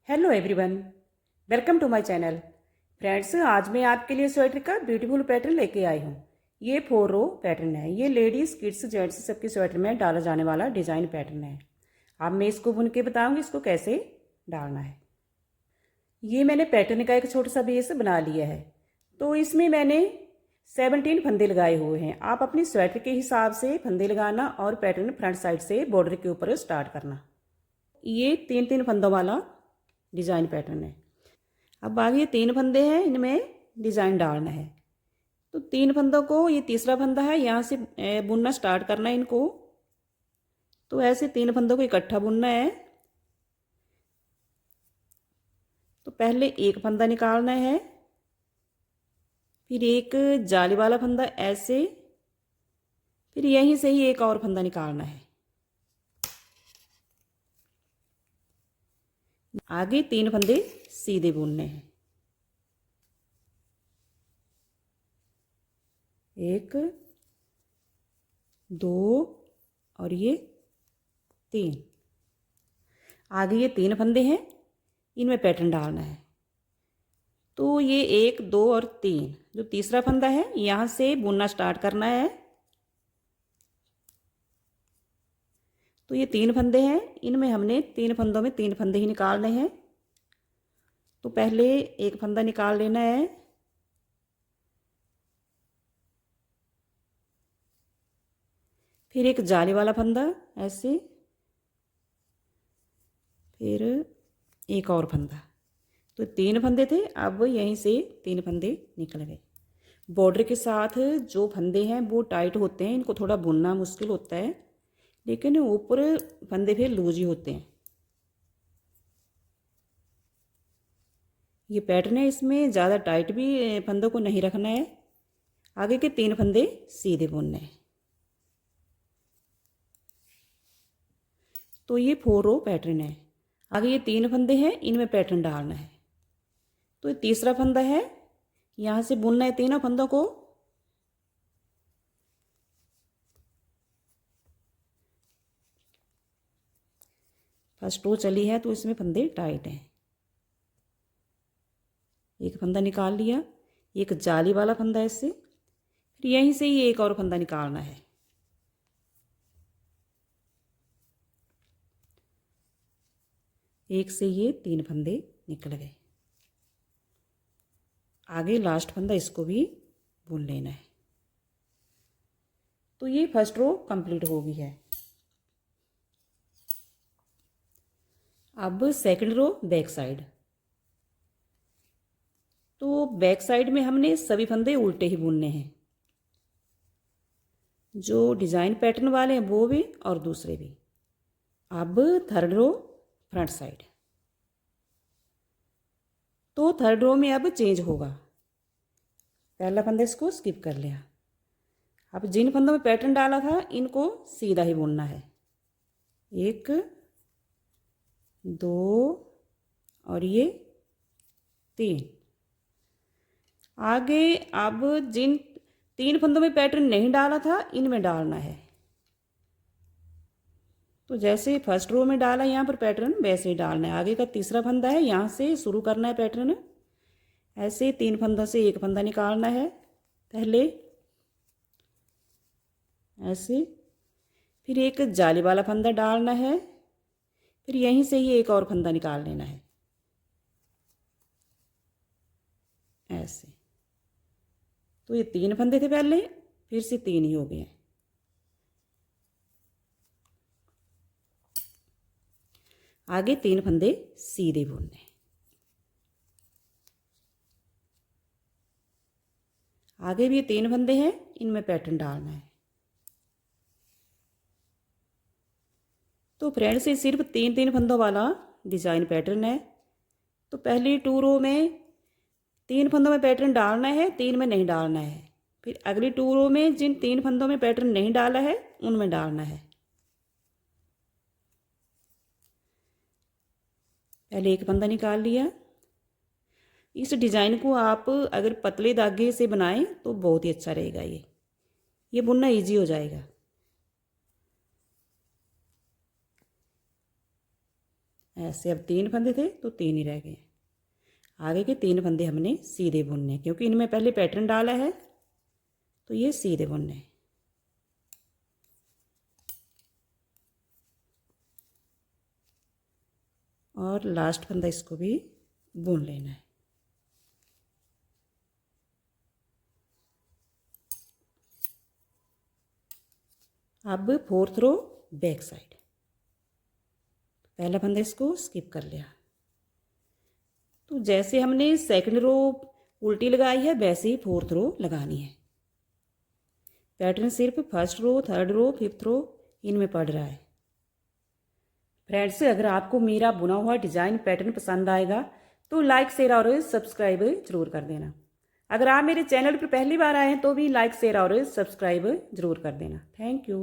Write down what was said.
Hello everyone, welcome to my channel. Friends, आज मैं आपके लिए स्वेटर का ब्यूटीफुल पैटर्न लेके आई हूँ। ये 4 रो पैटर्न है। ये लेडीज़, किड्स, जेंट्स सबके स्वेटर में डाला जाने वाला डिज़ाइन पैटर्न है। अब मैं इसको बुन के बताऊँगी इसको कैसे डालना है। ये मैंने पैटर्न का एक छोटा सा बेस बना लिया है। तो इसमें मैंने 17 फंदे लगाए हुए हैं। आप अपनी स्वेटर के हिसाब से फंदे लगाना और पैटर्न फ्रंट साइड से बॉर्डर के ऊपर स्टार्ट करना। ये 3-3 फंदों वाला डिज़ाइन पैटर्न है। अब आगे ये 3 फंदे हैं, इनमें डिज़ाइन डालना है। तो 3 फंदों को, ये तीसरा फंदा है, यहाँ से बुनना स्टार्ट करना है इनको। तो ऐसे 3 फंदों को इकट्ठा बुनना है। तो पहले एक फंदा निकालना है, फिर एक जाली वाला फंदा ऐसे, फिर यहीं से ही एक और फंदा निकालना है। आगे 3 फंदे सीधे बुनने हैं। 1, 2 और ये 3। आगे ये 3 फंदे हैं, इनमें पैटर्न डालना है। तो ये 1, 2 और 3, जो तीसरा फंदा है यहाँ से बुनना स्टार्ट करना है। तो ये 3 फंदे हैं, इनमें हमने 3 फंदों में 3 फंदे ही निकालने हैं। तो पहले एक फंदा निकाल लेना है, फिर एक जाली वाला फंदा ऐसे, फिर एक और फंदा। तो 3 फंदे थे, अब यहीं से 3 फंदे निकल गए। बॉर्डर के साथ जो फंदे हैं वो टाइट होते हैं, इनको थोड़ा बुनना मुश्किल होता है, लेकिन ऊपर फंदे फिर लूज ही होते हैं। ये पैटर्न है, इसमें ज़्यादा टाइट भी फंदों को नहीं रखना है। आगे के 3 फंदे सीधे बुनने हैं। तो ये 4 रो पैटर्न है। आगे ये 3 फंदे हैं, इनमें पैटर्न डालना है। तो ये तीसरा फंदा है, यहाँ से बुनना है तीनों फंदों को। फर्स्ट रो चली है तो इसमें फंदे टाइट हैं। एक फंदा निकाल लिया, एक जाली वाला फंदा इससे, फिर यहीं से ही एक और फंदा निकालना है। एक से ये 3 फंदे निकल गए। आगे लास्ट फंदा, इसको भी बुन लेना है। तो ये फर्स्ट रो कंप्लीट हो गई है। अब सेकंड रो बैक साइड। तो बैक साइड में हमने सभी फंदे उल्टे ही बुनने हैं, जो डिज़ाइन पैटर्न वाले हैं वो भी और दूसरे भी। अब थर्ड रो फ्रंट साइड। तो थर्ड रो में अब चेंज होगा। पहला फंदा इसको स्किप कर लिया। अब जिन फंदों में पैटर्न डाला था इनको सीधा ही बुनना है। 1, 2 और ये 3। आगे अब जिन 3 फंदों में पैटर्न नहीं डाला था इनमें डालना है। तो जैसे फर्स्ट रो में डाला यहाँ पर पैटर्न, वैसे ही डालना है। आगे का तीसरा फंदा है, यहाँ से शुरू करना है पैटर्न। ऐसे 3 फंदों से एक फंदा निकालना है पहले ऐसे, फिर एक जाली वाला फंदा डालना है, फिर यहीं से ही एक और फंदा निकाल लेना है ऐसे। तो ये 3 फंदे थे पहले, फिर से 3 ही हो गए हैं। आगे 3 फंदे सीधे बुनने। आगे भी ये 3 फंदे हैं, इनमें पैटर्न डालना है। तो फ्रेंड्स, ये सिर्फ 3-3 फंदों वाला डिज़ाइन पैटर्न है। तो पहली 2 रो में 3 फंदों में पैटर्न डालना है, 3 में नहीं डालना है। फिर अगली 2 रो में जिन 3 फंदों में पैटर्न नहीं डाला है उनमें डालना है। पहले एक फंदा निकाल लिया। इस डिज़ाइन को आप अगर पतले धागे से बनाएं तो बहुत ही अच्छा रहेगा। ये बुनना इजी हो जाएगा। ऐसे अब 3 फंदे थे तो 3 ही रह गए। आगे के 3 फंदे हमने सीधे बुनने हैं, क्योंकि इनमें पहले पैटर्न डाला है तो ये सीधे बुनने हैं। और लास्ट फंदा इसको भी बुन लेना है। अब 4th रो बैक साइड, पहला फंदा इसको स्किप कर लिया। तो जैसे हमने 2nd रो उल्टी लगाई है वैसे ही 4th रो लगानी है। पैटर्न सिर्फ 1st रो, 3rd रो, 5th रो इनमें पड़ रहा है। फ्रेंड्स, अगर आपको मेरा बुना हुआ डिज़ाइन पैटर्न पसंद आएगा तो लाइक शेयर और सब्सक्राइब ज़रूर कर देना। अगर आप मेरे चैनल पर पहली बार आए हैं तो भी लाइक शेयर और सब्सक्राइब ज़रूर कर देना। Thank you.